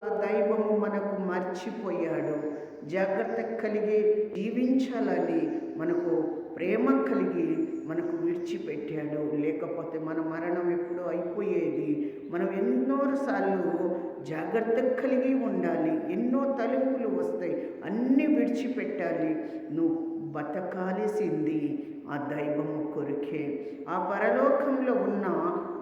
ఆ దైవము మనకు మర్చిపోయాడు. జాగ్రత్త కలిగి జీవించాలని మనకు ప్రేమ కలిగి మనకు విడిచిపెట్టాడు. లేకపోతే మన మరణం ఎప్పుడో అయిపోయేది. మనం ఎన్నోసార్లు జాగ్రత్త కలిగి ఉండాలి. ఎన్నో తలుపులు వస్తాయి, అన్నీ విడిచిపెట్టాలి. నువ్వు బతకాల్సింది ఆ దైవము కొరికే. ఆ పరలోకంలో ఉన్న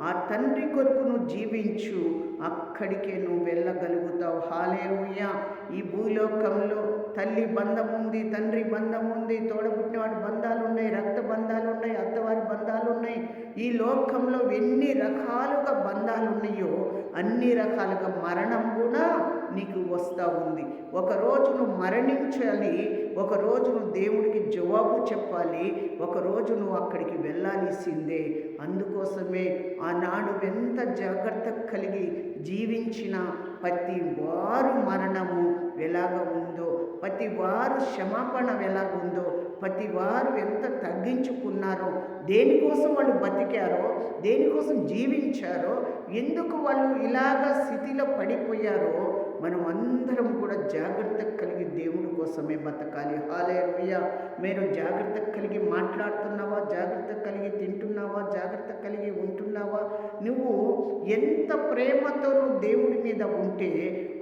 ఆ తండ్రి కొరకు నువ్వు జీవించు, అక్కడికే నువ్వు వెళ్ళగలుగుతావు. హల్లెలూయా. ఈ భూలోకంలో తల్లి బంధం ఉంది, తండ్రి బంధం ఉంది, తోడబుట్టినవాడి బంధాలు ఉన్నాయి, రక్త బంధాలు ఉన్నాయి, అత్తవారి బంధాలు ఉన్నాయి. ఈ లోకంలో ఎన్ని రకాలుగా బంధాలు ఉన్నాయో అన్ని రకాలుగా మరణం కూడా నీకు వస్తూ ఉంది. ఒకరోజు నువ్వు మరణించాలి, ఒకరోజు నువ్వు దేవుడికి జవాబు చెప్పాలి, ఒకరోజు నువ్వు అక్కడికి వెళ్ళాల్సిందే. అందుకోసమే ఆనాడు ఎంత జాగ్రత్త కలిగి జీవించిన ప్రతి వారు మరణము ఎలాగ ఉందో, ప్రతి వారు క్షమాపణ ఎలాగ ఉందో, ప్రతి వారు ఎంత తగ్గించుకున్నారో, దేనికోసం వాళ్ళు బతికారో, దేనికోసం జీవించారో, ఎందుకు వాళ్ళు ఇలాగ స్థితిలో పడిపోయారో, మనం అందరం కూడా జాగ్రత్త కలిగి దేవుని కోసమే బతకాలి. హల్లెలూయా. మీరు జాగ్రత్త కలిగి మాట్లాడుతున్నావా? జాగ్రత్త కలిగి తింటున్నావా? జాగ్రత్త కలిగి ఉంటున్నావా? నువ్వు ఎంత ప్రేమతో నువ్వు దేవుడి మీద ఉంటే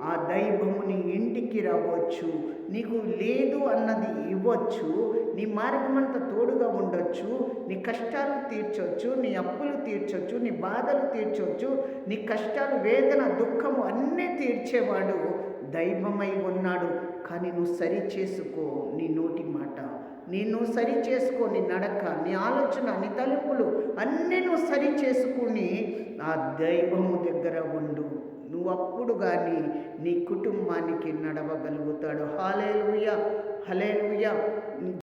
ఆ దైవము నీ ఇంటికి రావచ్చు, నీకు లేదు అన్నది ఇవ్వచ్చు, నీ మార్గమంతా తోడుగా ఉండొచ్చు, నీ కష్టాలు తీర్చవచ్చు, నీ అప్పులు తీర్చవచ్చు, నీ బాధలు తీర్చవచ్చు, నీ కష్టాలు, వేదన, దుఃఖము అన్నీ తీర్చేవాడు దైవమై ఉన్నాడు. కానీ నువ్వు సరి చేసుకో నీ నోటి మాట, నువ్వు సరి చేసుకో నీ నడక, నీ ఆలోచన, నీ తలుపులు అన్నీ నువ్వు సరి చేసుకుని ఆ దైవము దగ్గర ఉండు. నువ్వు అప్పుడు కానీ నీ కుటుంబానికి నడవగలుగుతాడు. హల్లెలూయా. హల్లెలూయా.